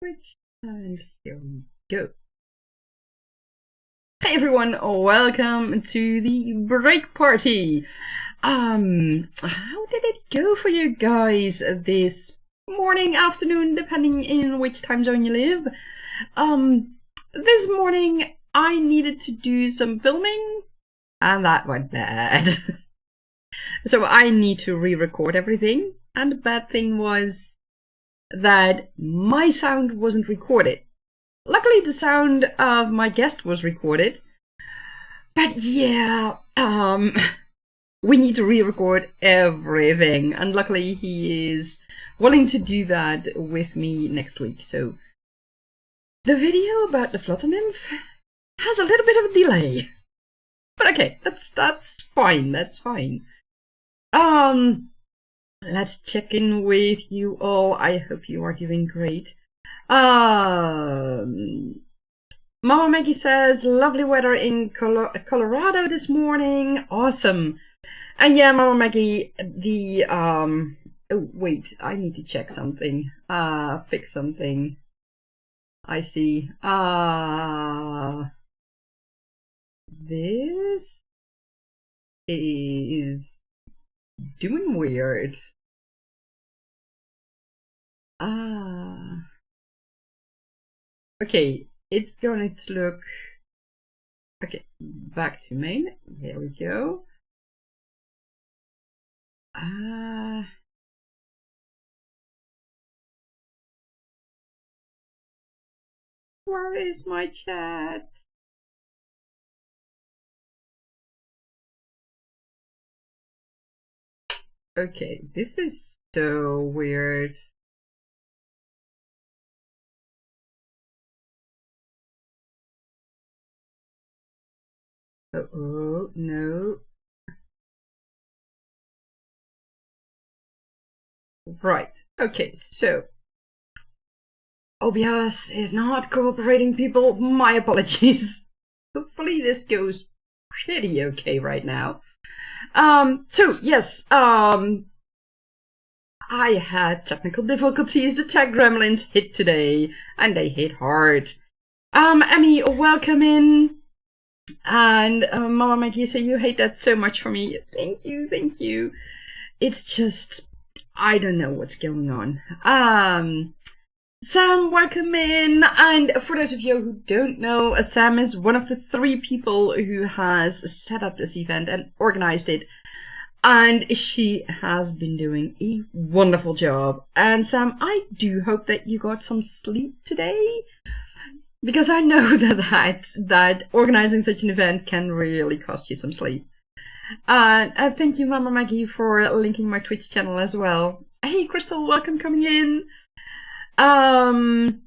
Switch, and here we go. Hey everyone, welcome to the break party. How did it go for you guys this morning, afternoon, depending in which time zone you live? This morning I needed to do some filming and that went bad. So I need to re-record everything, and the bad thing was that my sound wasn't recorded. Luckily the sound of my guest was recorded, but yeah, we need to re-record everything, and luckily he is willing to do that with me next week. So the video about the flutter nymph has a little bit of a delay, but okay, that's fine, that's fine. Let's check in with you all. I hope you are doing great. Mama Maggie says, lovely weather in Colorado this morning. Awesome. And yeah, Mama Maggie, the, oh wait, I need to check something. Fix something. I see. This is doing weird. Okay, it's going to look... Okay, back to main. There we go. Where is my chat? Okay, this is so weird. Uh-oh, no. Right, okay, so OBS is not cooperating, people. My apologies. Hopefully this goes pretty okay right now. So yes, I had technical difficulties. The tech gremlins hit today, and they hit hard. Emmy, welcome in. And Mama Maggie, you say you hate that so much for me. Thank you, thank you. It's just, I don't know what's going on. Sam, welcome in. And for those of you who don't know, Sam is one of the 3 people who has set up this event and organized it. And she has been doing a wonderful job. And Sam, I do hope that you got some sleep today, because I know that organizing such an event can really cost you some sleep. And thank you, Mama Maggie, for linking my Twitch channel as well. Hey, Crystal, welcome coming in. Mama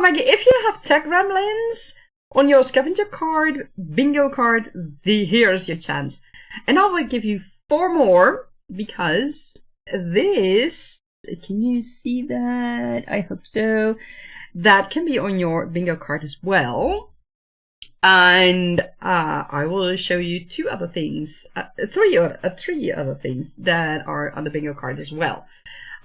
Maggie, if you have tech gremlins on your scavenger card, bingo card, here's your chance. And I will give you 4 more, because this, can you see that? I hope so. That can be on your bingo card as well. And I will show you 2 other things, 3 other things that are on the bingo card as well.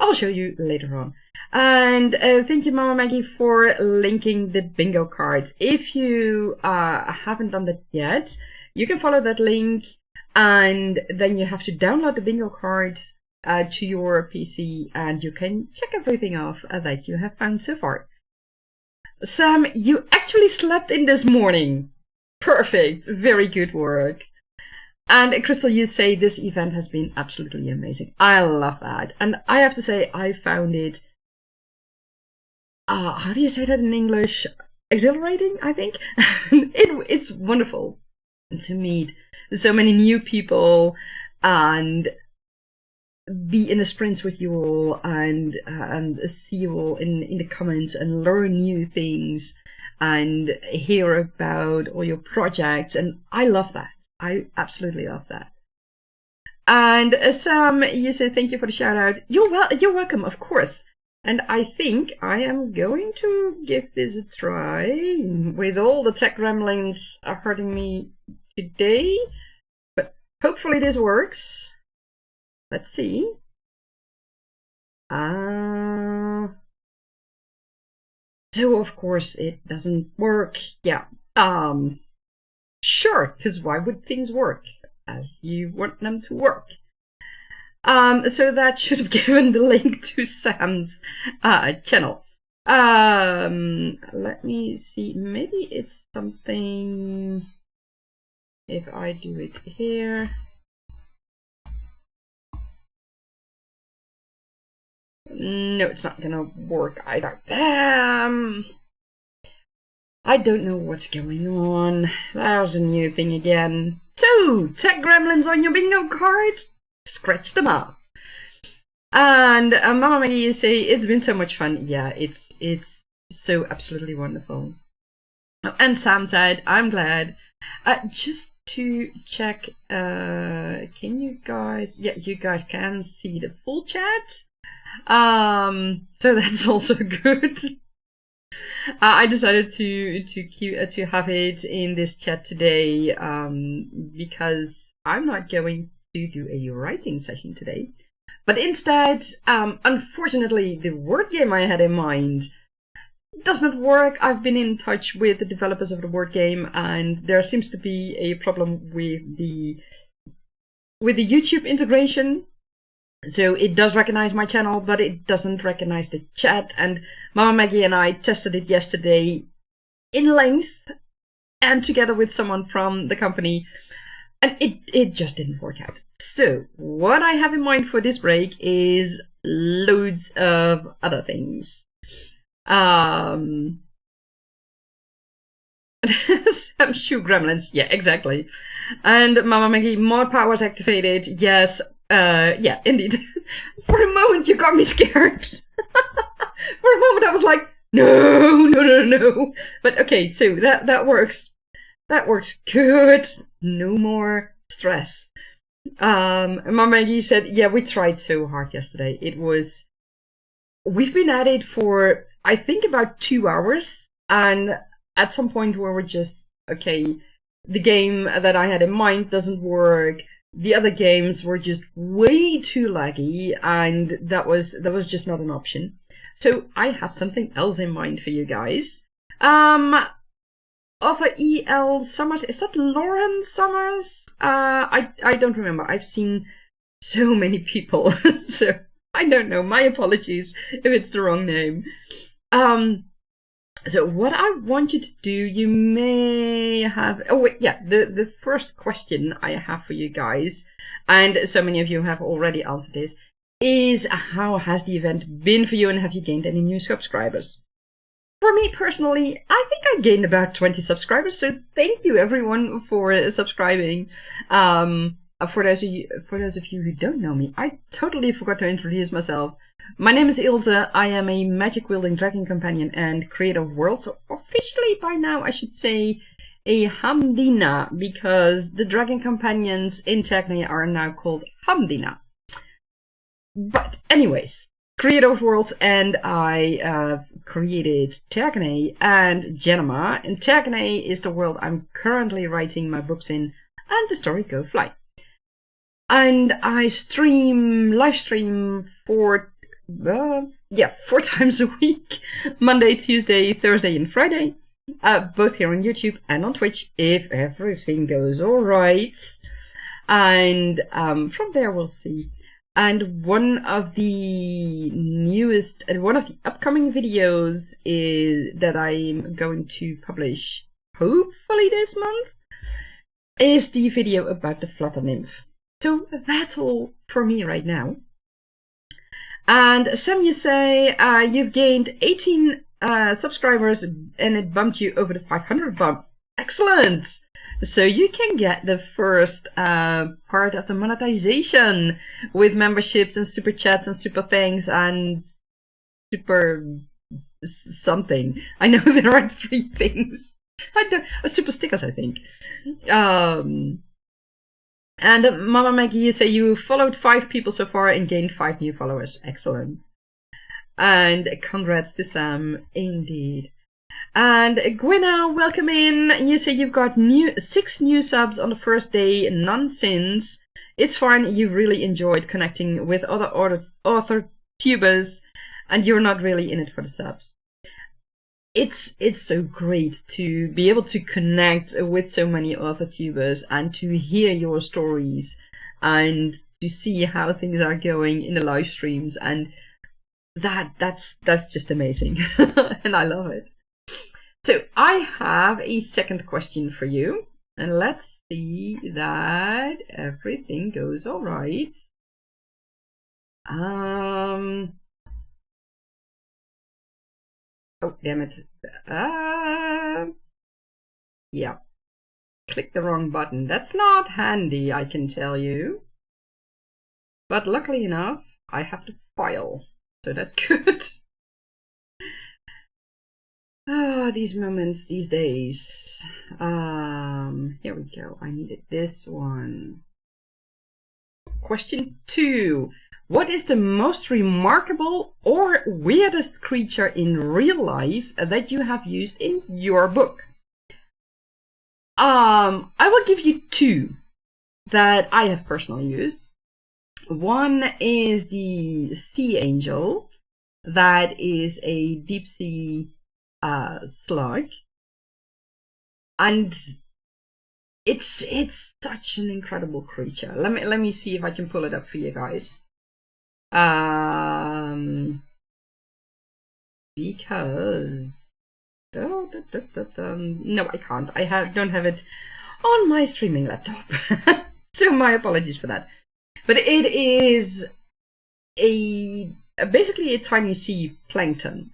I'll show you later on. And thank you, Mama Maggie, for linking the bingo cards. If you haven't done that yet, you can follow that link, and then you have to download the bingo cards to your PC, and you can check everything off that you have found so far. Sam, you actually slept in this morning. Perfect. Very good work. And Crystal, you say this event has been absolutely amazing. I love that. And I have to say, I found it, how do you say that in English? Exhilarating, I think. It's wonderful to meet so many new people and be in the sprints with you all, and see you all in the comments and learn new things and hear about all your projects. And I love that. I absolutely love that. And Sam, you say thank you for the shout out. You're welcome, of course. And I think I am going to give this a try with all the tech gremlins hurting me today. But hopefully this works. Let's see. So of course it doesn't work. Yeah. Sure, because why would things work as you want them to work? So that should have given the link to Sam's channel. Let me see. Maybe it's something. If I do it here. No, it's not gonna work either. I don't know what's going on. There's a new thing again. So, tech gremlins on your bingo card? Scratch them off. And Mama Maggie, you say, it's been so much fun. Yeah, it's so absolutely wonderful. Oh, and Sam said, I'm glad. Just to check, can you guys... Yeah, you guys can see the full chat. So that's also good. I decided to have it in this chat today because I'm not going to do a writing session today, but instead, unfortunately, the word game I had in mind does not work. I've been in touch with the developers of the word game, and there seems to be a problem with the YouTube integration. So it does recognize my channel, but it doesn't recognize the chat. And Mama Maggie and I tested it yesterday in length and together with someone from the company, and it just didn't work out. So what I have in mind for this break is loads of other things. Some shoe gremlins, yeah, exactly. And Mama Maggie, more powers activated, yes. Yeah, indeed. For a moment, you got me scared. For a moment, I was like, no. But okay, so that works. That works good. No more stress. Mama Maggie said, yeah, we tried so hard yesterday. We've been at it for, I think, about 2 hours. And at some point, we were just, okay, the game that I had in mind doesn't work. The other games were just way too laggy, and that was just not an option. So I have something else in mind for you guys. Author E.L. Summers, is that Lauren Summers? I don't remember. I've seen so many people, so I don't know. My apologies if it's the wrong name. So what I want you to do, you may have... Oh, wait, yeah, the first question I have for you guys, and so many of you have already answered this, is how has the event been for you, and have you gained any new subscribers? For me personally, I think I gained about 20 subscribers, so thank you everyone for subscribing. For those of you who don't know me, I totally forgot to introduce myself. My name is Ilse. I am a magic-wielding dragon companion and creator of worlds. So officially, by now, I should say a Hamdina, because the dragon companions in Techne are now called Hamdina. But anyways, creator of worlds, and I created Techne and Genema. And Techne is the world I'm currently writing my books in, and the story Go Fly. And I live stream 4 times a week, Monday, Tuesday, Thursday, and Friday, both here on YouTube and on Twitch, if everything goes all right. And from there, we'll see. And one of the upcoming videos that I'm going to publish, hopefully this month, is the video about the Flutter Nymph. So that's all for me right now. And Sam, you say you've gained 18 subscribers and it bumped you over the 500 bump. Excellent! So you can get the first part of the monetization with memberships and super chats and super thanks and super something. I know there are 3 things. Super stickers, I think. And Mama Maggie, you say you followed 5 people so far and gained 5 new followers. Excellent. And congrats to Sam, indeed. And Gwynna, welcome in. You say you've got 6 new subs on the first day, none since. It's fine, you've really enjoyed connecting with other author tubers, and you're not really in it for the subs. it's so great to be able to connect with so many Authortubers and to hear your stories and to see how things are going in the live streams, and that's just amazing. And I love it. So I have a second question for you, and let's see that everything goes all right. Oh, damn it. Yeah. Click the wrong button. That's not handy, I can tell you. But luckily enough, I have the file, so that's good. Ah, these moments, these days. Here we go. I needed this one. Question 2. What is the most remarkable or weirdest creature in real life that you have used in your book? I will give you 2 that I have personally used. One is the sea angel. That is a deep sea slug. And it's such an incredible creature. Let me see if I can pull it up for you guys. Because no, I can't. Don't have it on my streaming laptop. So my apologies for that. But it is basically a tiny sea plankton,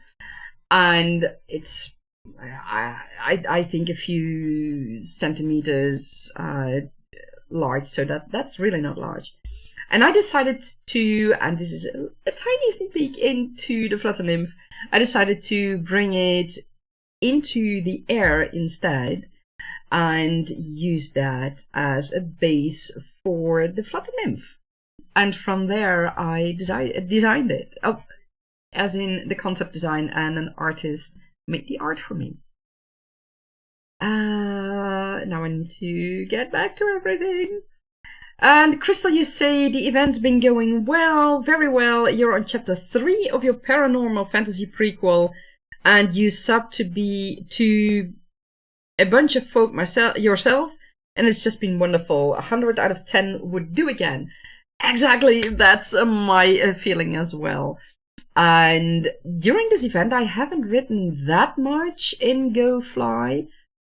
and it's I think a few centimeters large, so that's really not large. And I decided to, and this is a tiny sneak peek into the flutter nymph, I decided to bring it into the air instead and use that as a base for the flutter nymph. And from there I designed it, as in the concept design, and an artist made the art for me. Now I need to get back to everything. And Crystal, you say the event's been going well, very well. You're on chapter 3 of your paranormal fantasy prequel, and you sub to a bunch of folk yourself, and it's just been wonderful. 100 out of 10 would do again. Exactly, that's my feeling as well. And during this event, I haven't written that much in Go Fly,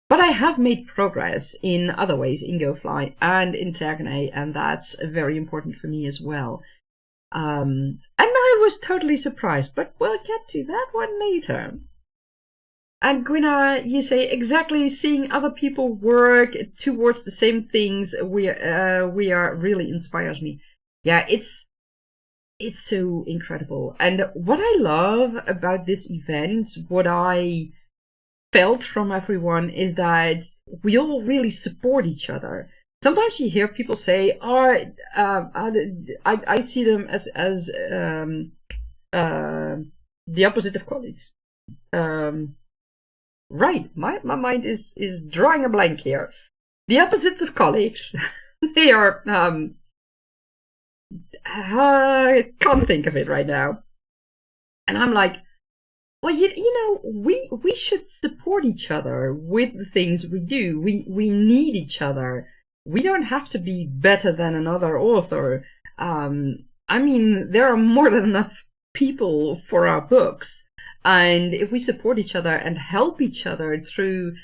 but I have made progress in other ways in Go Fly and in Tergane, and that's very important for me as well. And I was totally surprised, but we'll get to that one later. And Gwina, you say, exactly, seeing other people work towards the same things we are really inspires me. Yeah, it's so incredible. And what I love about this event, what I felt from everyone, is that we all really support each other. Sometimes you hear people say, "Oh, I see them as the opposite of colleagues." Right, my mind is drawing a blank here. The opposites of colleagues. They are I can't think of it right now. And I'm like, well, you know, we should support each other with the things we do. We need each other. We don't have to be better than another author. I mean, there are more than enough people for our books. And if we support each other and help each other through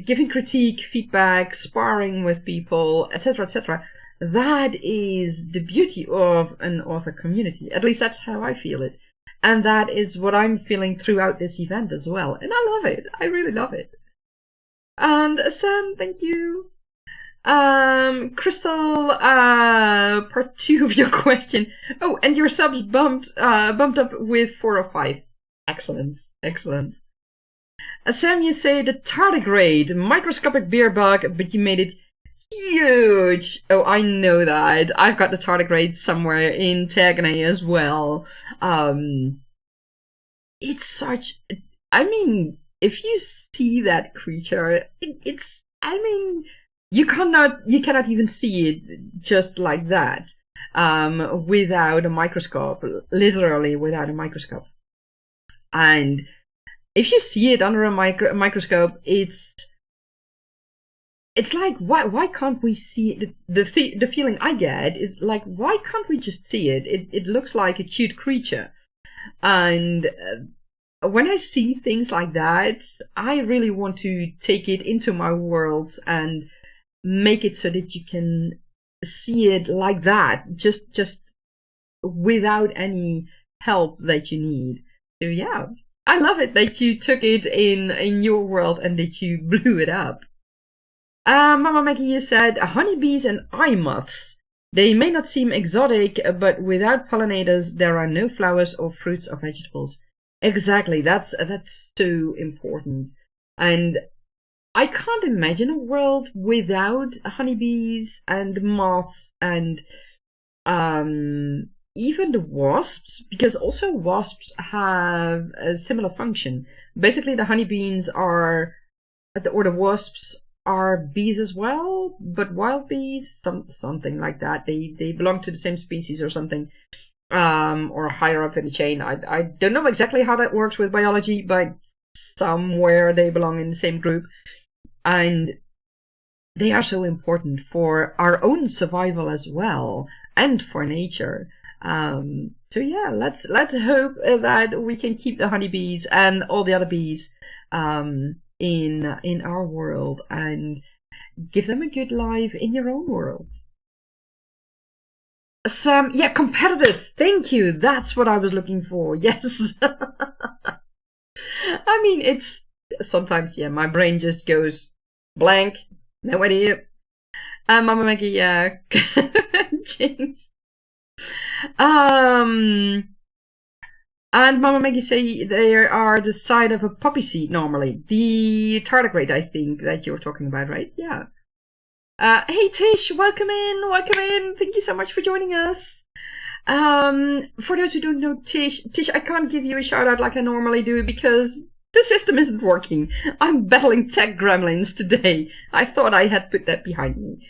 giving critique, feedback, sparring with people, etc., that is the beauty of an author community. At least that's how I feel it. And that is what I'm feeling throughout this event as well. And I love it. I really love it. And Sam, thank you. Crystal, part 2 of your question. Oh, and your subs bumped up with 4 or 5. Excellent, excellent. Sam, you say the tardigrade, microscopic beer bug, but you made it huge. Oh, I know that. I've got the tardigrade somewhere in Tergane as well. It's such. I mean, if you see that creature, it's. I mean, you cannot even see it just like that, without a microscope. Literally without a microscope. And if you see it under a microscope, it's like, why can't we see it? The feeling I get is like, why can't we just see it? It looks like a cute creature. And when I see things like that, I really want to take it into my worlds and make it so that you can see it like that, just without any help that you need. So yeah, I love it that you took it in your world and that you blew it up. Mama Maggie, you said honeybees and eye moths. They may not seem exotic, but without pollinators, there are no flowers or fruits or vegetables. Exactly, that's so important. And I can't imagine a world without honeybees and moths and even the wasps, because also wasps have a similar function. Basically, the honeybees or the wasps are bees as well, but wild bees, something like that. They belong to the same species or something, or higher up in the chain. I don't know exactly how that works with biology, but somewhere they belong in the same group, and they are so important for our own survival as well, and for nature. So yeah, let's hope that we can keep the honeybees and all the other bees in our world and give them a good life in your own world. Sam, yeah, competitors. Thank you. That's what I was looking for. Yes. I mean, it's sometimes, yeah, my brain just goes blank. No idea. Mama Maggie, yeah. Jinx. And Mama Maggie say they are the side of a poppy seed normally. The tardigrade, I think, that you were talking about, right? Yeah. Hey Tish, welcome in. Thank you so much for joining us. For those who don't know Tish, I can't give you a shout out like I normally do because the system isn't working. I'm battling tech gremlins today. I thought I had put that behind me.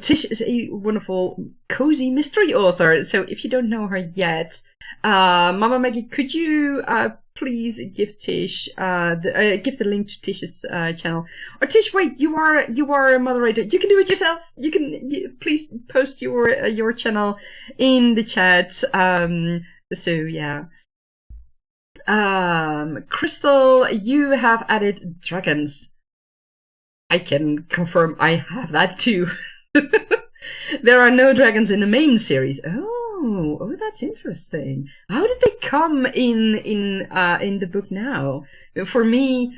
Tish is a wonderful, cozy mystery author. So if you don't know her yet, Mama Maggie, could you please give Tish give the link to Tish's channel? Or Tish, wait, you are a moderator. You can do it yourself. Please post your channel in the chat. So yeah. Crystal, you have added dragons. I can confirm I have that too. There are no dragons in the main series. Oh, that's interesting. How did they come in the book now? For me,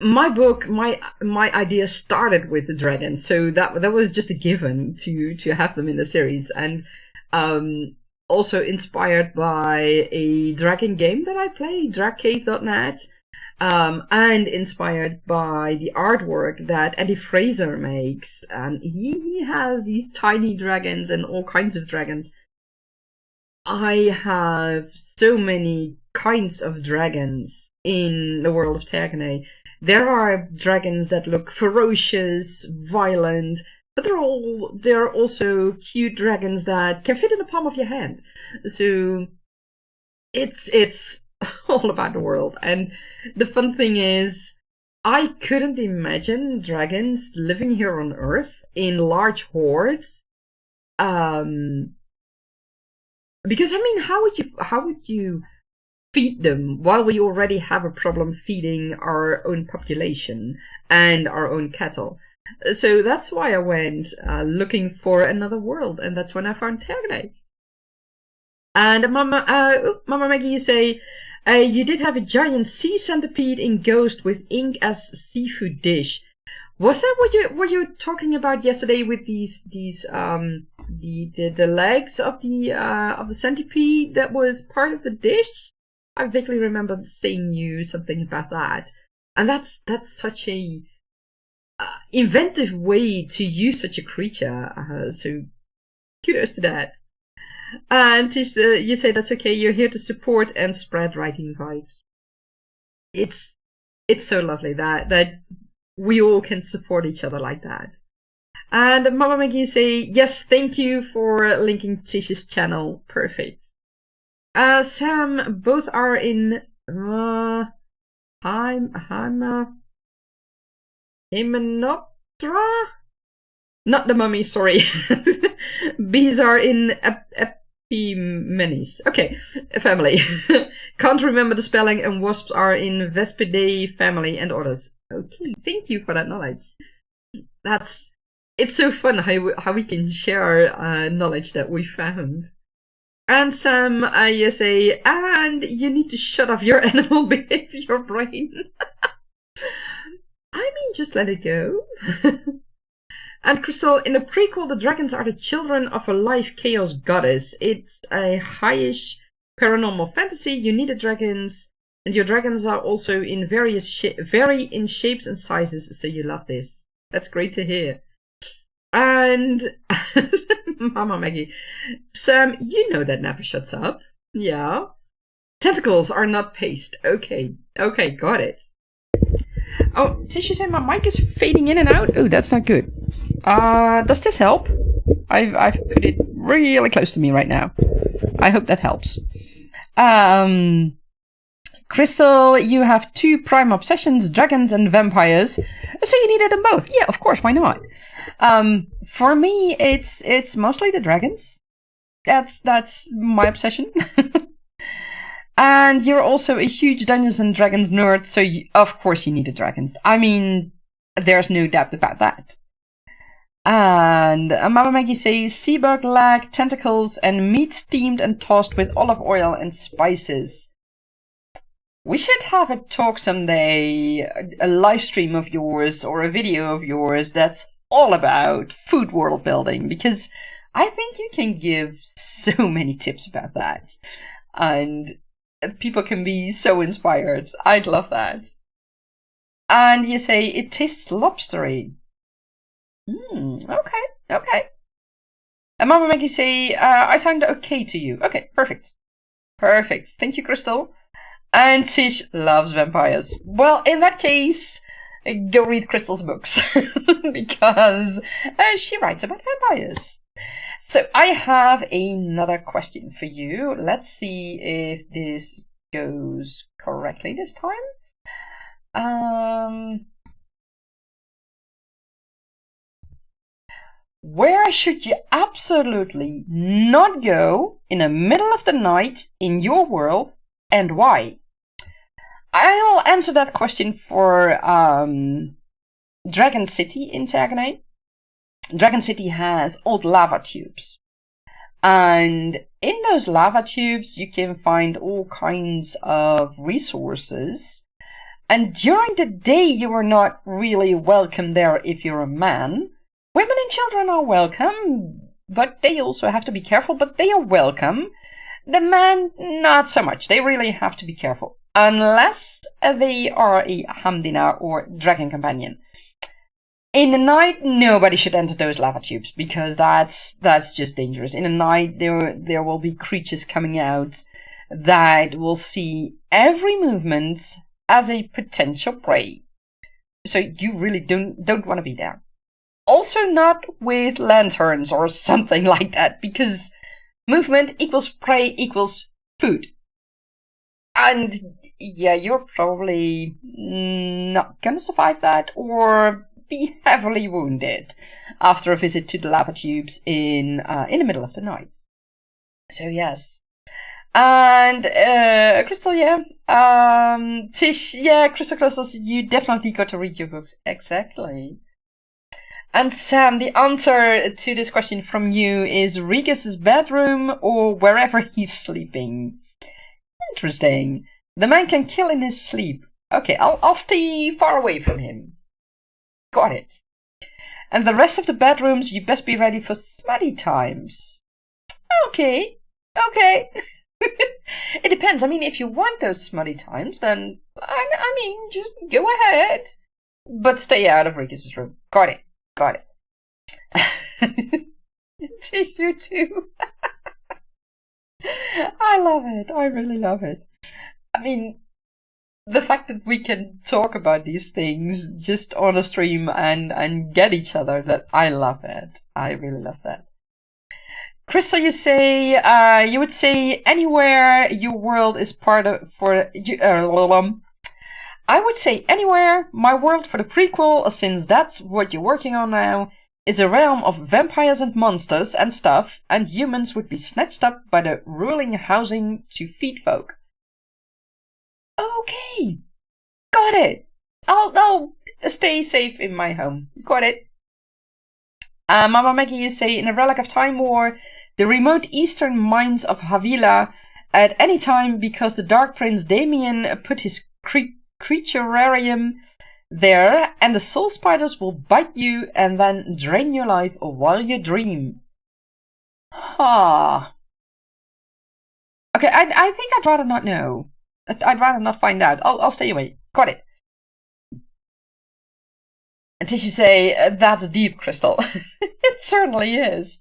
my book, my idea started with the dragons, so that was just a given to have them in the series, and also inspired by a dragon game that I play, dragcave.net. And inspired by the artwork that Eddie Fraser makes. And he has these tiny dragons and all kinds of dragons. I have so many kinds of dragons in the world of Tergane. There are dragons that look ferocious, violent, but there are also cute dragons that can fit in the palm of your hand. So it's all about the world. And the fun thing is, I couldn't imagine dragons living here on Earth in large hordes. Because I mean, how would you feed them while we already have a problem feeding our own population and our own cattle? So that's why I went looking for another world, and that's when I found Tergane. And Mama Maggie, you say you did have a giant sea centipede in Ghost with ink as seafood dish. Was that what you were talking about yesterday with these the legs of the centipede that was part of the dish? I vaguely remember saying you something about that, and that's such a inventive way to use such a creature. So kudos to that. And Tish, you say that's okay. You're here to support and spread writing vibes. It's so lovely that we all can support each other like that. And Mama Maggie, you say yes. Thank you for linking Tish's channel. Perfect. Sam, both are in Hymenoptera? Not the mummy, sorry. Bees are in Epimenes. Okay, family. Can't remember the spelling, and wasps are in Vespidae family and others. Okay, thank you for that knowledge. It's so fun how we can share knowledge that we found. And Sam, you say, and you need to shut off your animal behavior brain. I mean, just let it go. And Crystal, in the prequel, the dragons are the children of a life chaos goddess. It's a highish paranormal fantasy. You need the dragons, and your dragons are also in vary in shapes and sizes, so you love this. That's great to hear. And Mama Maggie, Sam, you know that never shuts up. Yeah. Tentacles are not paste. Okay, got it. Oh, Tish, you say my mic is fading in and out? Oh, that's not good. Does this help? I've put it really close to me right now. I hope that helps. Crystal, you have 2 prime obsessions, dragons and vampires. So you needed them both. Yeah, of course, why not? For me, it's mostly the dragons. That's my obsession. And you're also a huge Dungeons and Dragons nerd, so of course you need the dragons. I mean, there's no doubt about that. And Mama Maggie says, seabug leg, tentacles, and meat steamed and tossed with olive oil and spices. We should have a talk someday, a live stream of yours or a video of yours that's all about food world building, because I think you can give so many tips about that. And people can be so inspired. I'd love that. And you say, it tastes lobstery. Okay. And Mama Maggie say, I sound okay to you. Okay, perfect. Thank you, Crystal. And Tish loves vampires. Well, in that case, go read Crystal's books. Because she writes about vampires. So I have another question for you. Let's see if this goes correctly this time. Where should you absolutely not go in the middle of the night in your world, and why? I'll answer that question for Dragon City in Taganay. Dragon City has old lava tubes. And in those lava tubes, you can find all kinds of resources. And during the day, you are not really welcome there if you're a man. Women and children are welcome, but they also have to be careful, but they are welcome. The men, not so much. They really have to be careful. Unless they are a Hamdina or dragon companion. In the night, nobody should enter those lava tubes, because that's just dangerous. In the night, there will be creatures coming out that will see every movement as a potential prey. So you really don't want to be there. Also not with lanterns or something like that, because movement equals prey equals food. And yeah, you're probably not gonna survive that, or be heavily wounded after a visit to the lava tubes in the middle of the night. So yes. And Crystal, Tish, Crystals, you definitely got to read your books. Exactly. And Sam, the answer to this question from you is Regis's bedroom or wherever he's sleeping. Interesting. The man can kill in his sleep. Okay, I'll stay far away from him. Got it. And the rest of the bedrooms, you best be ready for smutty times. Okay. It depends. I mean, if you want those smutty times, then, I mean, just go ahead. But stay out of Regis's room. Got it. Tissue too. I love it. I really love it. I mean, the fact that we can talk about these things just on a stream and get each other, that I love it. I really love that. Crystal, you say you would say anywhere your world is part of for you. I would say anywhere my world for the prequel, since that's what you're working on now, is a realm of vampires and monsters and stuff, and humans would be snatched up by the ruling housing to feed folk. Okay, got it. I'll stay safe in my home. Got it. Mama Maggie, you say, in a relic of Time War, the remote eastern mines of Havila at any time because the Dark Prince Damien put his creaturarium there, and the soul spiders will bite you and then drain your life while you dream. Ha. Okay, I think I'd rather not know. I'd rather not find out. I'll stay away. Got it. Did you say, that's deep, Crystal? It certainly is.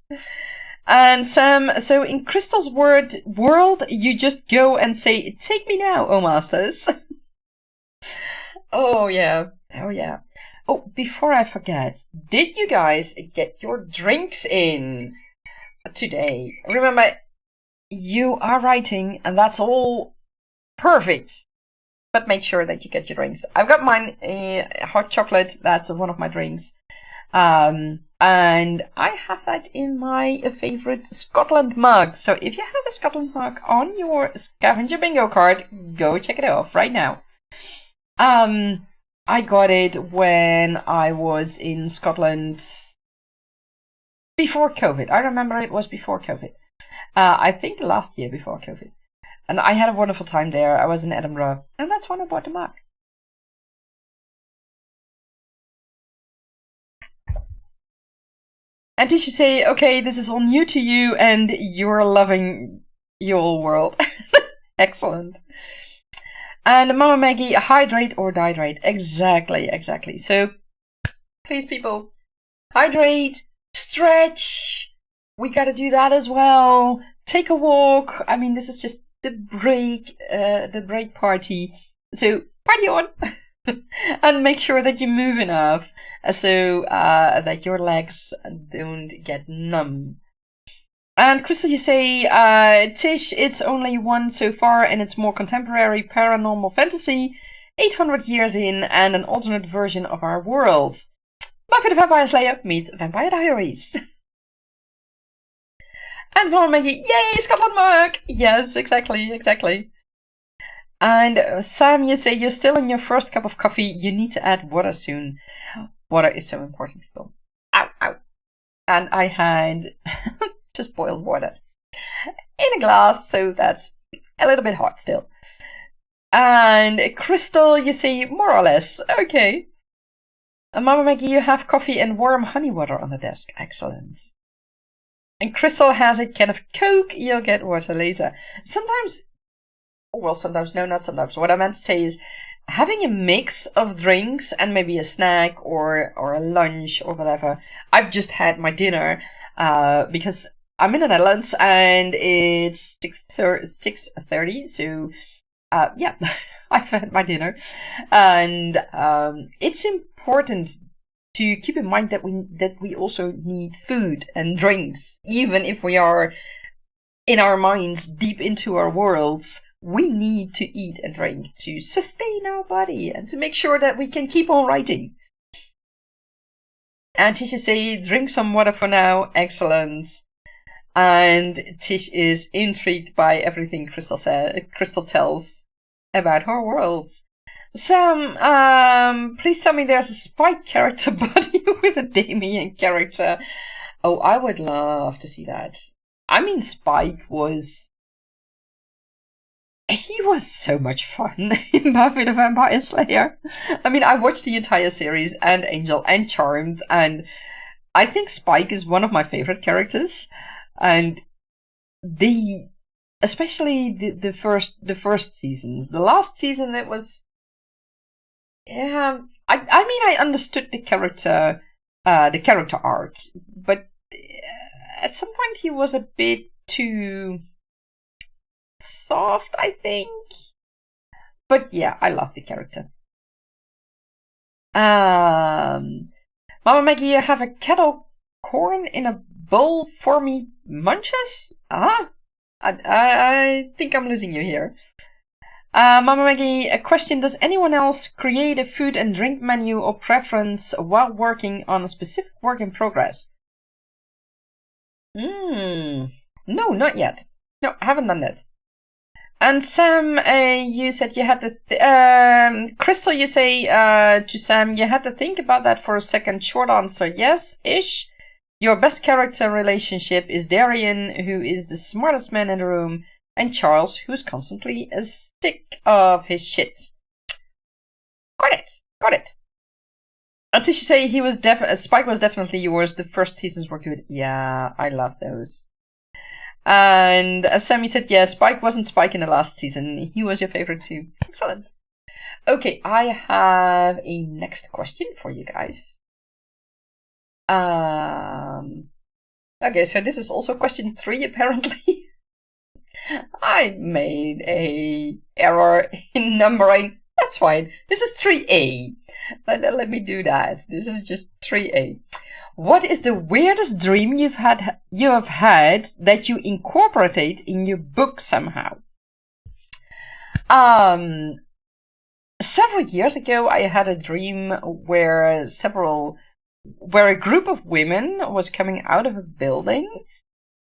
And Sam, so in Crystal's world, you just go and say, take me now, oh masters. Oh yeah, oh yeah. Oh, before I forget, did you guys get your drinks in today? Remember, you are writing, and that's all perfect. But make sure that you get your drinks. I've got mine, hot chocolate. That's one of my drinks. And I have that in my favorite Scotland mug. So if you have a Scotland mug on your scavenger bingo card, go check it off right now. I got it when I was in Scotland before COVID. I remember it was before COVID. I think last year before COVID. And I had a wonderful time there. I was in Edinburgh. And that's when I bought the mug. And did you say, okay, this is all new to you and you're loving your world? Excellent. And Mama Maggie, hydrate or dihydrate. Exactly, exactly. So, please people, hydrate, stretch. We gotta do that as well. Take a walk. I mean, this is just the break party. So party on. And make sure that you move enough so that your legs don't get numb. And Crystal, you say, Tish, it's only one so far and it's more contemporary paranormal fantasy, 800 years in and an alternate version of our world. Buffy the Vampire Slayer meets Vampire Diaries. And Mama Maggie, yay, Scotland mug! Yes, exactly, exactly. And Sam, you say you're still in your first cup of coffee. You need to add water soon. Water is so important, people. Ow, ow. And I had just boiled water in a glass, so that's a little bit hot still. And Crystal, you say more or less. Okay. And Mama Maggie, you have coffee and warm honey water on the desk. Excellent. And Crystal has a can of Coke. You'll get water later. Sometimes, well, sometimes, no, not sometimes. What I meant to say is having a mix of drinks and maybe a snack or a lunch or whatever. I've just had my dinner because I'm in the Netherlands and it's 6:30. So, yeah, I've had my dinner. And it's important to keep in mind that we also need food and drinks, even if we are in our minds deep into our worlds. We need to eat and drink to sustain our body and to make sure that we can keep on writing. And Tish, you say, drink some water for now. Excellent. And Tish is intrigued by everything Crystal tells about her world. Sam, please tell me there's a Spike character buddy with a Damien character. Oh, I would love to see that. I mean, Spike was... He was so much fun in Buffy the Vampire Slayer. I mean, I watched the entire series and Angel and Charmed, and I think Spike is one of my favorite characters. And especially the first seasons. The last season, it was... Yeah, I mean, I understood the character arc, but at some point he was a bit too soft, I think. But yeah, I love the character. Mama Maggie, you have a kettle corn in a bowl for me munches? I think I'm losing you here. Mama Maggie, a question. Does anyone else create a food and drink menu or preference while working on a specific work in progress? No, not yet. No, I haven't done that. And Sam, you said you had to... Crystal, you say to Sam, you had to think about that for a second. Short answer, yes-ish. Your best character relationship is Darian, who is the smartest man in the room, and Charles, who's constantly sick of his shit. Got it. Until you say he was Spike was definitely yours. The first seasons were good. Yeah, I loved those. And as Sammy said, yeah, Spike wasn't Spike in the last season. He was your favorite too. Excellent. Okay, I have a next question for you guys. Okay, so this is also question 3 apparently. I made a error in numbering. That's fine. This is 3A. Let me do that. This is just 3A. What is the weirdest dream you have had that you incorporate in your book somehow? Several years ago, I had a dream where a group of women was coming out of a building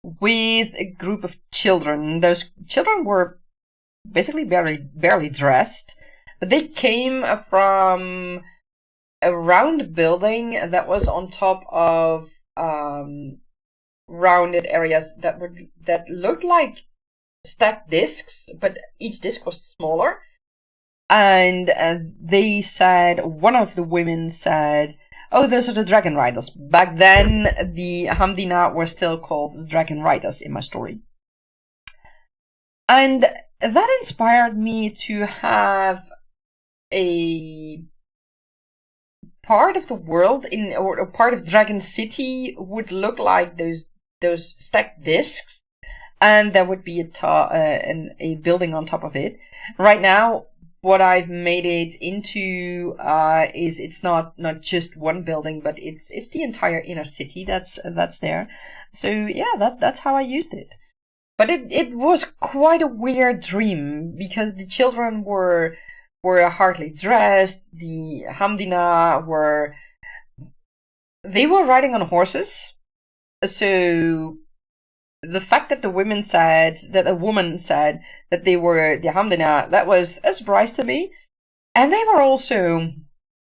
with a group of children. Those children were basically barely dressed, but they came from a round building that was on top of rounded areas that looked like stacked discs, but each disc was smaller. And one of the women said, "Oh, those are the dragon riders." Back then, the Hamdina were still called the dragon riders in my story. And that inspired me to have a part of the world or a part of Dragon City would look like those stacked discs, and there would be a building on top of it. Right now, what I've made it into is it's not just one building, but it's the entire inner city that's there. So yeah, that's how I used it. But it was quite a weird dream because the children were hardly dressed. The Hamdina were riding on horses. So the fact that a woman said that they were the Hamdina, that was a surprise to me. And they were also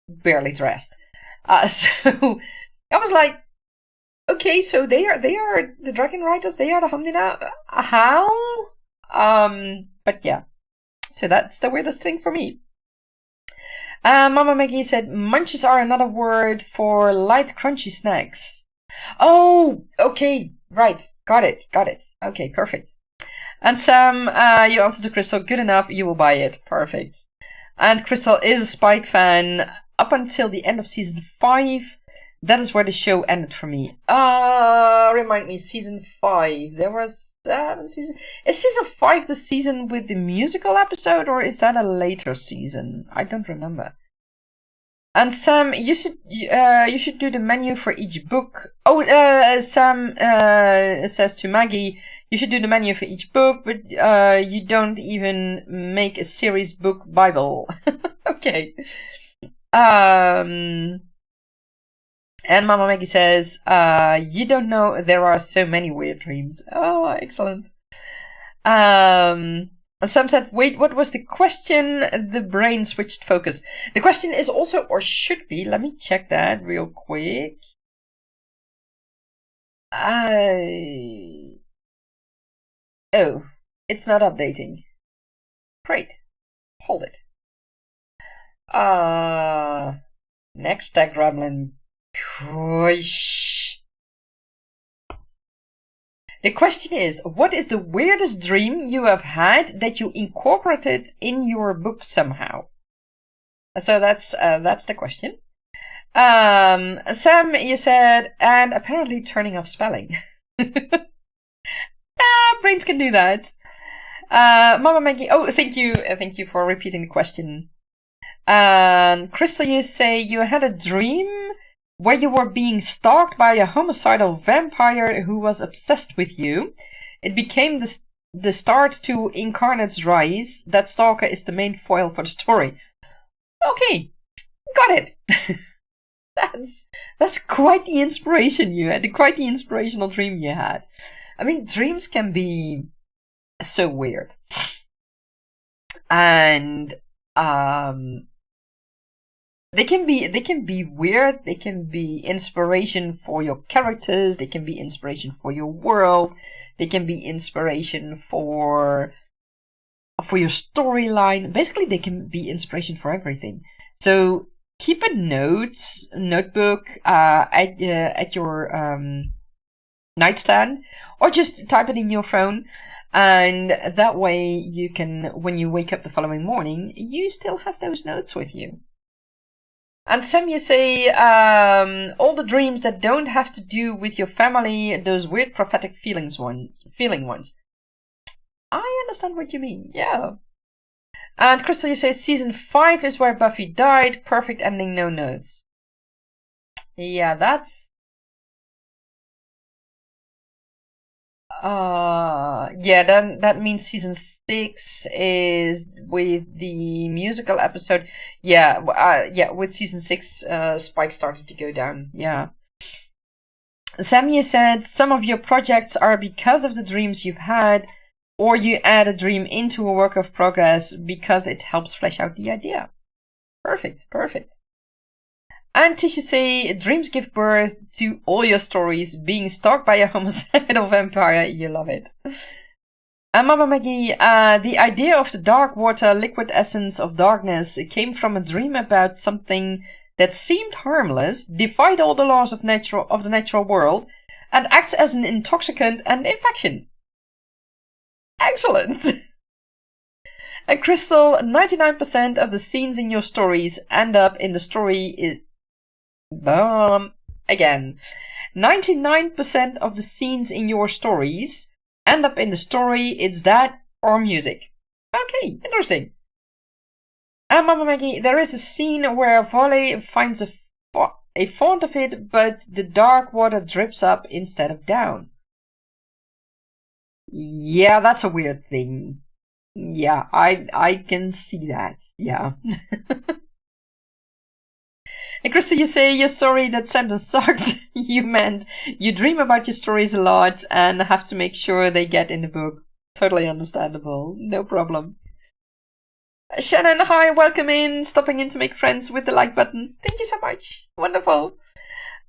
barely dressed. So I was like, okay, so they are the dragon riders, they are the Hamdina. How? But yeah. So that's the weirdest thing for me. Mama Maggie said, munches are another word for light crunchy snacks. Oh, okay. Right, got it. Okay, perfect. And Sam, you answered to Crystal, good enough, you will buy it. Perfect. And Crystal is a Spike fan up until the end of season 5. That is where the show ended for me. Remind me, season 5. There was 7 seasons. Is season 5 the season with the musical episode, or is that a later season? I don't remember. And Sam, you should do the menu for each book. Oh, Sam says to Maggie, you should do the menu for each book, but you don't even make a series book Bible. Okay. And Mama Maggie says, you don't know there are so many weird dreams. Oh, excellent. And Sam said, wait, what was the question? The brain switched focus. The question is also, or should be, let me check that real quick. Oh, it's not updating. Great. Hold it. Next tag gremlin. The question is, what is the weirdest dream you have had that you incorporated in your book somehow? So that's the question. Sam, you said, and apparently turning off spelling. Brains can do that. Mama Maggie, oh, thank you for repeating the question. Crystal, you say you had a dream where you were being stalked by a homicidal vampire who was obsessed with you. It became the start to Incarnate's rise. That stalker is the main foil for the story. Okay, got it. That's quite the inspiration you had, quite the inspirational dream you had. I mean, dreams can be so weird. And they can be weird, they can be inspiration for your characters, they can be inspiration for your world, they can be inspiration for your storyline. Basically, they can be inspiration for everything. So keep a notebook at your nightstand, or just type it in your phone, and that way you can, when you wake up the following morning, you still have those notes with you. And Sam, you say, all the dreams that don't have to do with your family, those weird prophetic feeling ones. I understand what you mean, yeah. And Crystal, you say season 5 is where Buffy died. Perfect ending, no notes. Yeah, that's... yeah, then that means season 6 is with the musical episode. Yeah, yeah, with season 6, Spike started to go down. Yeah. Samia said some of your projects are because of the dreams you've had, or you add a dream into a work of progress because it helps flesh out the idea. Perfect, perfect. And Tisha say, dreams give birth to all your stories. Being stalked by a homicidal vampire, you love it. And Mama Maggie, the idea of the dark water, liquid essence of darkness, came from a dream about something that seemed harmless, defied all the laws of the natural world, and acts as an intoxicant and infection. Excellent! And Crystal, 99% of the scenes in your stories end up in the story... Again, 99% of the scenes in your stories end up in the story. It's that or music. Okay, interesting. And Mama Maggie, there is a scene where Volley finds a font of it, but the dark water drips up instead of down. Yeah, that's a weird thing. Yeah, I can see that. Yeah. And Krista, you say you're sorry that sentence sucked. You meant you dream about your stories a lot and have to make sure they get in the book. Totally understandable. No problem. Shannon, hi, welcome in. Stopping in to make friends with the like button. Thank you so much. Wonderful.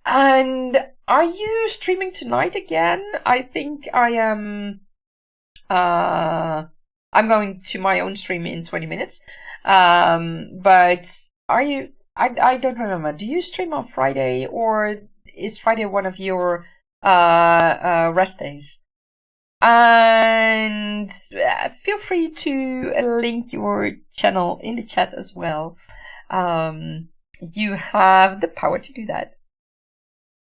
And are you streaming tonight again? I think I am... I'm going to my own stream in 20 minutes. But are you... I don't remember. Do you stream on Friday, or is Friday one of your rest days? And feel free to link your channel in the chat as well. You have the power to do that.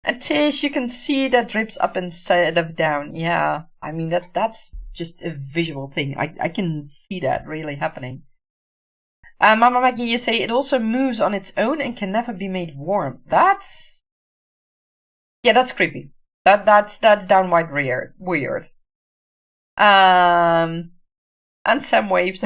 And Tish, you can see that drips up instead of down. Yeah, I mean that's just a visual thing. I can see that really happening. Mama Maggie, you say it also moves on its own and can never be made warm. That's... yeah, that's creepy. That's downright weird. And Sam waves.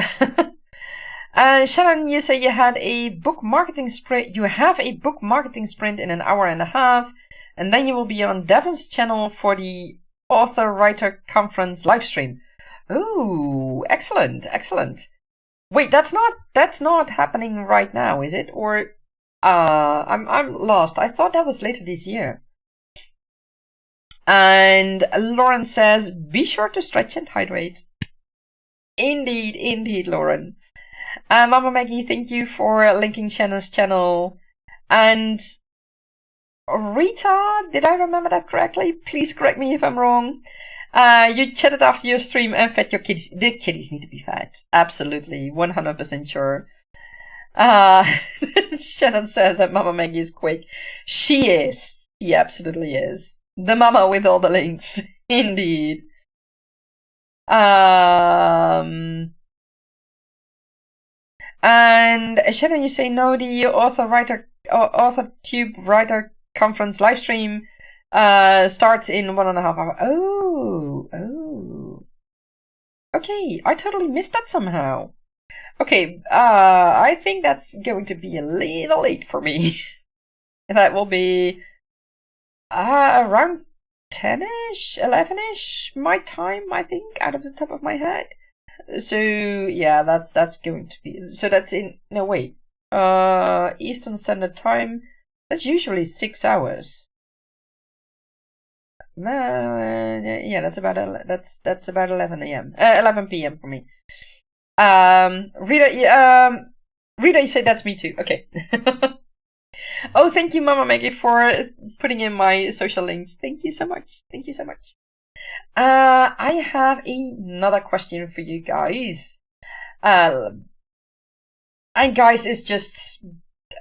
Shannon, you say you had a book marketing sprint. You have a book marketing sprint in an hour and a half, and then you will be on Devon's channel for the author-writer conference livestream. Ooh, excellent, excellent. Wait, that's not happening right now, is it? Or I'm lost. I thought that was later this year. And Lauren says, be sure to stretch and hydrate. Indeed, Lauren. Mama Maggie, thank you for linking Shannon's channel. And Rita, did I remember that correctly? Please correct me if I'm wrong. You chatted after your stream and fed your kids. The kitties need to be fed. Absolutely. 100% sure. Shannon says that Mama Maggie is quick. She is. She absolutely is. The mama with all the links. Indeed. And Shannon, you say no, the Authortube writer conference live stream starts in 1.5 hours. Oh. Okay, I totally missed that somehow. Okay, I think that's going to be a little late for me. That will be around 10ish, 11ish my time, I think, out of the top of my head. So yeah, that's going to be, so that's in, no wait, Eastern Standard Time, that's usually 6 hours. Yeah, that's about 11 a.m. 11 p.m. for me. Rita, you say that's me too. Okay. Oh, thank you, Mama Maggie, for putting in my social links. Thank you so much. Thank you so much. I have another question for you guys. And guys is just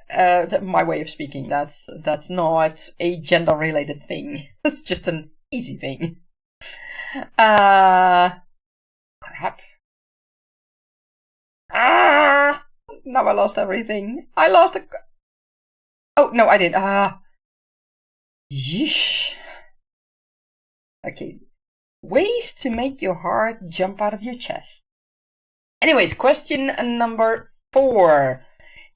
my way of speaking. That's not a gender-related thing. It's just an easy thing. Crap. Now I lost everything. I lost a... Oh, no, I did. Yeesh. Okay. Ways to make your heart jump out of your chest. Anyways, question number 4.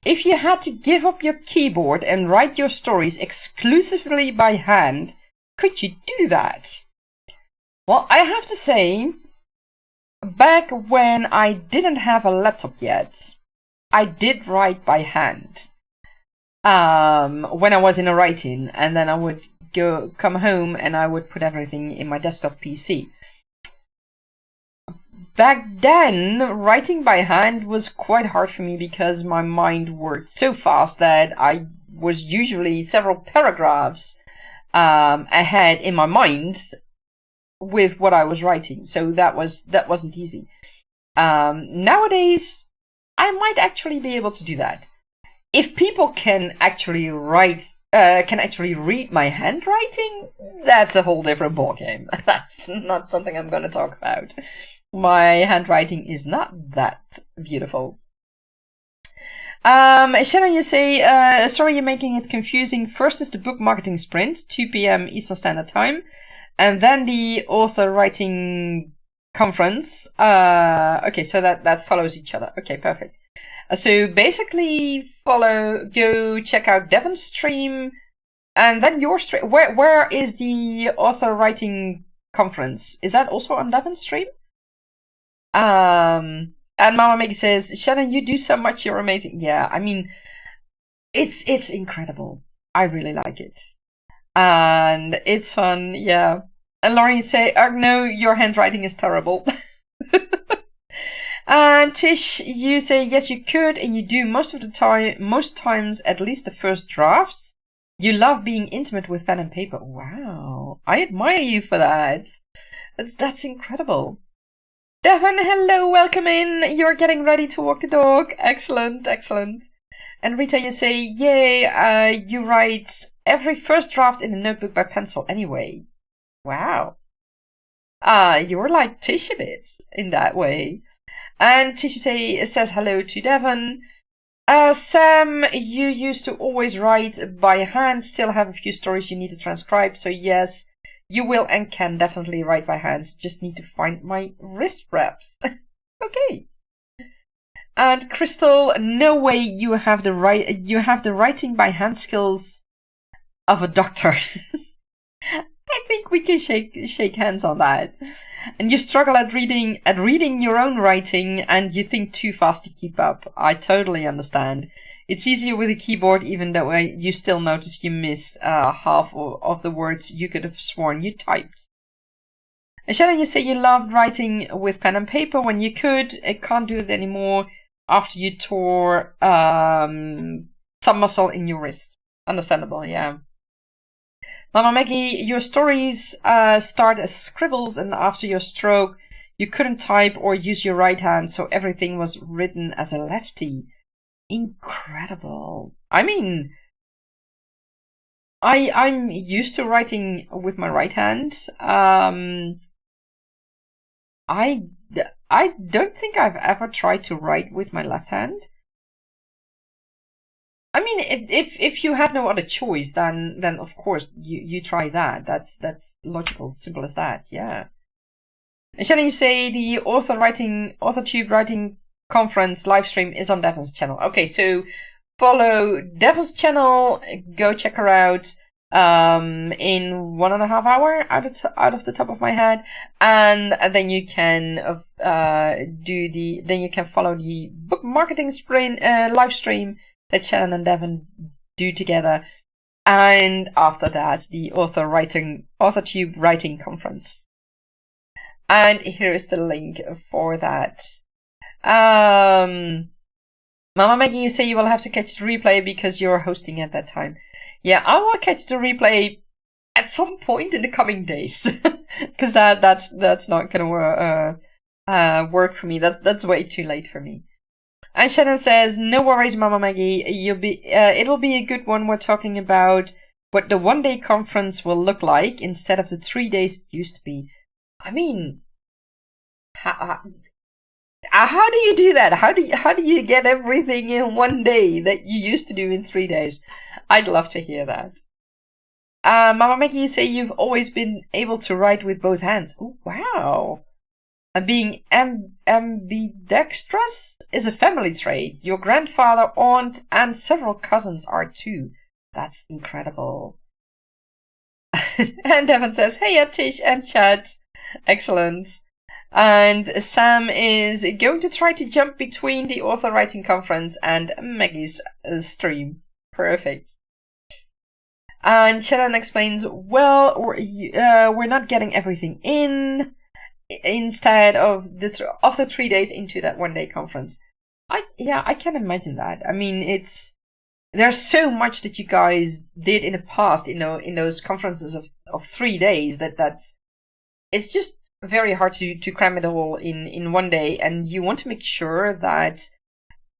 If you had to give up your keyboard and write your stories exclusively by hand, could you do that? Well, I have to say, back when I didn't have a laptop yet, I did write by hand. When I was in a write-in, and then I would come home and I would put everything in my desktop PC. Back then, writing by hand was quite hard for me because my mind worked so fast that I was usually several paragraphs ahead in my mind with what I was writing. So that wasn't easy. Nowadays, I might actually be able to do that. If people can actually read my handwriting, that's a whole different ballgame. That's not something I'm going to talk about. My handwriting is not that beautiful. Shannon, you say, sorry you're making it confusing. First is the book marketing sprint, 2 p.m. Eastern Standard Time. And then the author writing conference. Okay, so that follows each other. Okay, perfect. So basically go check out Devon's stream, and then your stream. Where is the author writing conference? Is that also on Devon's stream? And Mama Maggie says, Shannon, you do so much, you're amazing. Yeah, I mean, it's incredible. I really like it. And it's fun, yeah. And Lauren, you say, no, your handwriting is terrible. And Tish, you say, yes, you could, and you do most times, at least the first drafts. You love being intimate with pen and paper. Wow, I admire you for that. That's incredible. Devon, hello, welcome in. You're getting ready to walk the dog. Excellent, excellent. And Rita, you say, yay, you write every first draft in a notebook by pencil anyway. Wow. You're like Tish a bit in that way. And Tish says hello to Devon. Sam, you used to always write by hand, still have a few stories you need to transcribe, so yes, you will and can definitely write by hand. Just need to find my wrist wraps. Okay. And Crystal, no way you have the writing by hand skills of a doctor. I think we can shake hands on that. And you struggle at reading your own writing, and you think too fast to keep up. I totally understand. It's easier with a keyboard, even though you still notice you missed half of the words you could have sworn you typed. And Shannon, you say you loved writing with pen and paper when you could. I can't do it anymore after you tore some muscle in your wrist. Understandable, yeah. Mama Maggie, your stories start as scribbles, and after your stroke, you couldn't type or use your right hand, so everything was written as a lefty. Incredible. I mean, I'm used to writing with my right hand. I don't think I've ever tried to write with my left hand. I mean, if you have no other choice, then of course you try that. That's logical, simple as that. Yeah. And Shannon, you say the Authortube writing conference live stream is on Devon's channel. Okay, so follow Devon's channel. Go check her out. In 1.5 hours out of the top of my head, and then you can then you can follow the book marketing sprint live stream that Shannon and Devon do together, and after that the Authortube writing conference. And here is the link for that. Mama Maggie, you say you will have to catch the replay because you're hosting at that time. Yeah, I will catch the replay at some point in the coming days, because that's not gonna work for me. That's way too late for me. And Shannon says, "No worries, Mama Maggie. It'll be a good one. We're talking about what the one-day conference will look like instead of the 3 days it used to be." I mean, how do you do that? How do you get everything in one day that you used to do in 3 days? I'd love to hear that. Mama Maggie, you say you've always been able to write with both hands. Oh, wow. Being ambidextrous is a family trait. Your grandfather, aunt, and several cousins are too. That's incredible. And Devon says, "Hey, Tish and Chad." Excellent. And Sam is going to try to jump between the author writing conference and Maggie's stream. Perfect. And Shannon explains, well, we're not getting everything in instead of the 3 days into that one-day conference. I can imagine that. I mean, there's so much that you guys did in the past, in those conferences of 3 days it's just very hard to cram it all in one day, and you want to make sure that,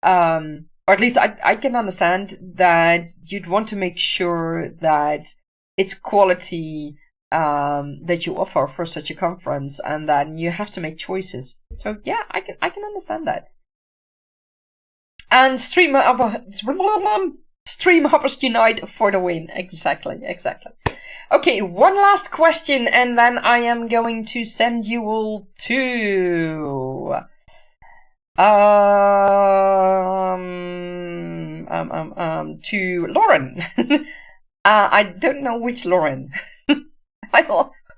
or at least I can understand that you'd want to make sure that it's quality that you offer for such a conference, and then you have to make choices. So yeah, I can understand that. And stream hoppers unite for the win. Exactly. Okay, one last question, and then I am going to send you all to Lauren. I don't know which Lauren.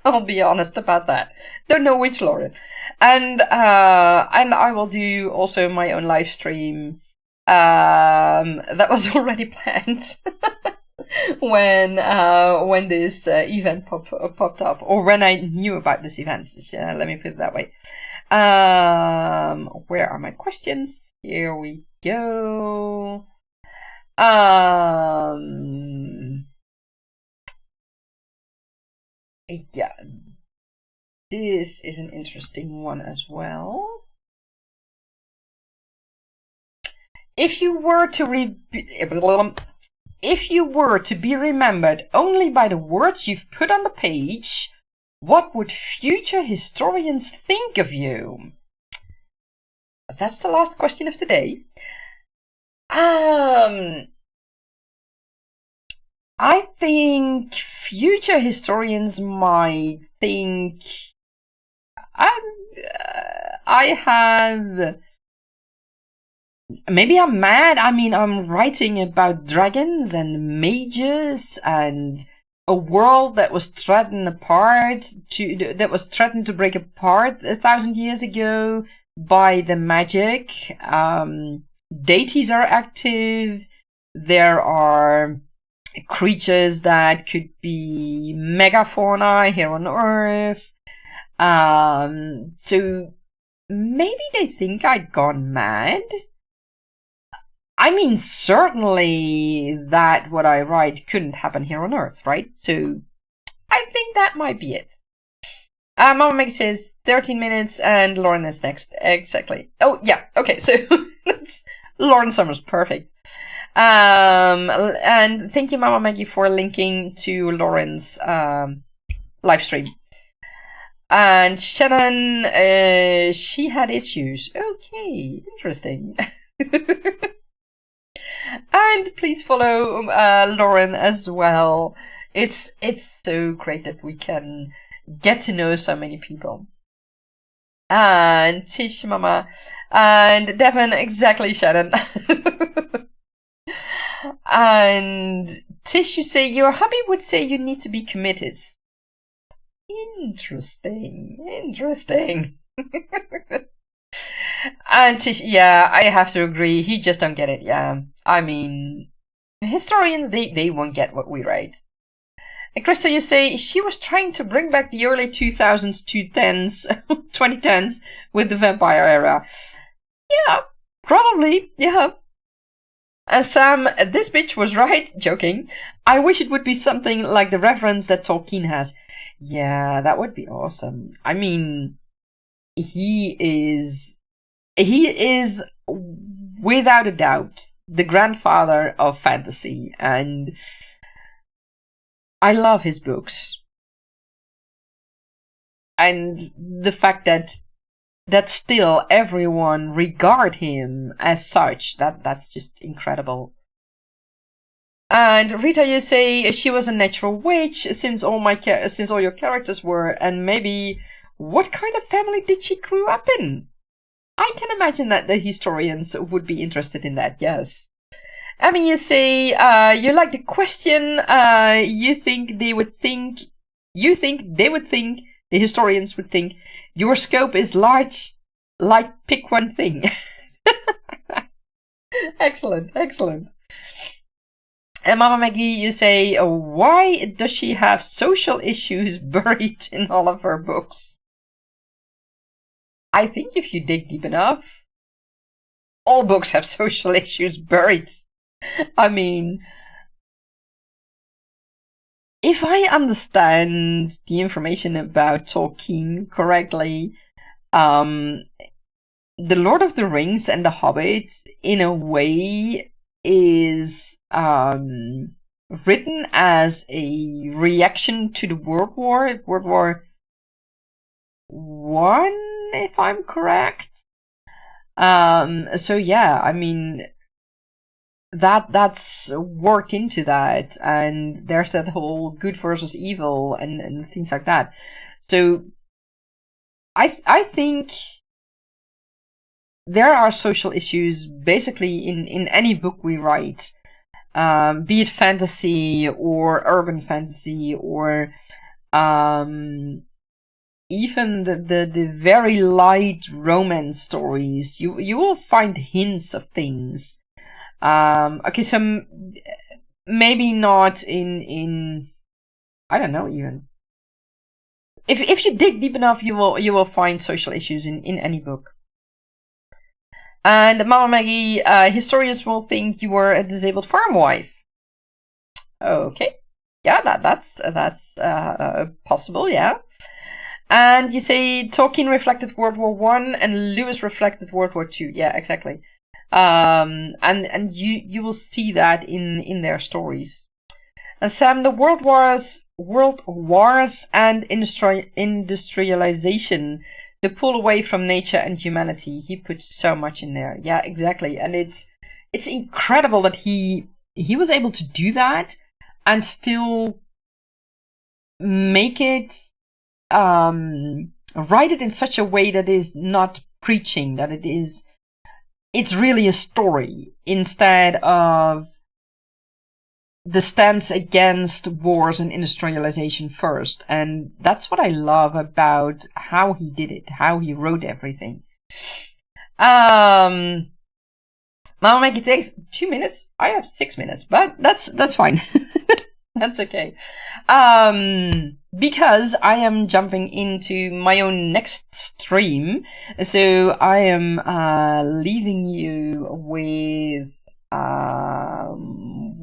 I'll be honest about that. Don't know which Lauren. And I will do also my own live stream. That was already planned. when this event popped up, or when I knew about this event. Let me put it that way. Where are my questions? Here we go. Yeah, this is an interesting one as well. If you were to be remembered only by the words you've put on the page, what would future historians think of you? That's the last question of today. I think future historians might think maybe I'm mad. I mean, I'm writing about dragons and mages and a world that was threatened to break apart 1,000 years ago by the magic. Deities are active. There are creatures that could be megafauna here on Earth. So maybe they think I'd gone mad. I mean, certainly that what I write couldn't happen here on Earth, right? So I think that might be it. Mama Meg says 13 minutes and Lauren is next. Exactly. Oh, yeah. Okay, so that's Lauren Summers. Perfect. And thank you, Mama Maggie, for linking to Lauren's live stream. And Shannon, she had issues. Okay, interesting. And And please follow Lauren as well. It's so great that we can get to know so many people. And Tish Mama and Devon, exactly, Shannon. And Tish, you say your hubby would say you need to be committed. Interesting. And Tish, yeah, I have to agree. He just don't get it. Yeah, I mean, historians they won't get what we write. And Krista, you say she was trying to bring back the early 2000s, 2010s with the vampire era. Yeah, probably, yeah. And Sam, this bitch was right, joking. I wish it would be something like the reference that Tolkien has. Yeah, that would be awesome. I mean, he is without a doubt the grandfather of fantasy, and I love his books. And the fact that still everyone regard him as such, that's just incredible. And Rita, you say she was a natural witch since all your characters were, and maybe what kind of family did she grow up in? I can imagine that the historians would be interested in that, yes. I mean, you say you like the question. You think they would think, the historians would think your scope is large, like pick one thing. Excellent. And Mama Maggie, you say, why does she have social issues buried in all of her books? I think if you dig deep enough, all books have social issues buried. I mean, if I understand the information about Tolkien correctly, The Lord of the Rings and The Hobbit, in a way, is written as a reaction to the World War One, if I'm correct. So yeah, I mean, that's worked into that, and there's that whole good versus evil and things like that. So I think there are social issues basically in any book we write, be it fantasy or urban fantasy or even the very light romance stories. You will find hints of things. Okay, so maybe not in I don't know even. If you dig deep enough, you will find social issues in any book. And Mama Maggie, historians will think you were a disabled farm wife. Okay, yeah, that's possible, yeah. And you say Tolkien reflected World War One and Lewis reflected World War Two. Yeah, exactly. And you will see that in their stories. And Sam, the world wars and industrialization, the pull away from nature and humanity. He put so much in there. Yeah, exactly. And it's incredible that he was able to do that and still make it write it in such a way that is not preaching, that it's really a story instead of the stance against wars and industrialization first. And that's what I love about how he did it, how he wrote everything. Mama Maggie, thanks. 2 minutes? I have 6 minutes, but that's fine. That's okay. Because I am jumping into my own next stream, so I am leaving you with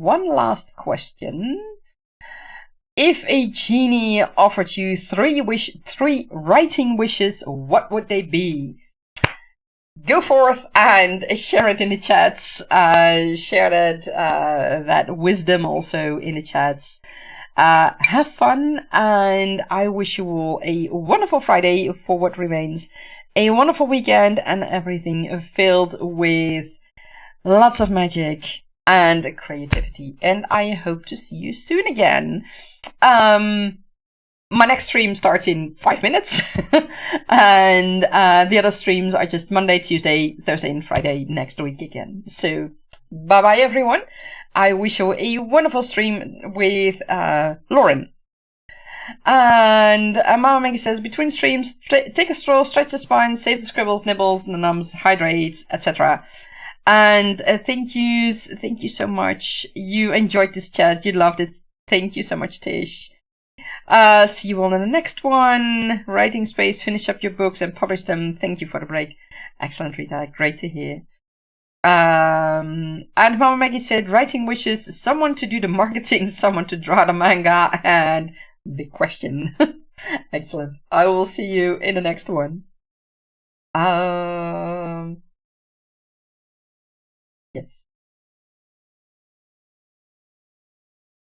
one last question. If a genie offered you three writing wishes, what would they be? Go forth and share it in the chats. Share that wisdom also in the chats. Have fun, and I wish you all a wonderful Friday for what remains, a wonderful weekend, and everything filled with lots of magic and creativity. And I hope to see you soon again. My next stream starts in 5 minutes. And the other streams are just Monday, Tuesday, Thursday, and Friday next week again. So bye-bye, everyone. I wish you a wonderful stream with Lauren. And Mama Maggie says, between streams, take a stroll, stretch the spine, save the scribbles, nibbles, the nums, hydrates, etc. And thank you so much. You enjoyed this chat. You loved it. Thank you so much, Tish. See you all in the next one. Writing space, finish up your books and publish them. Thank you for the break. Excellent, Rita. Great to hear. And Mama Maggie said, writing wishes, someone to do the marketing, someone to draw the manga, and big question. Excellent. I will see you in the next one. Yes.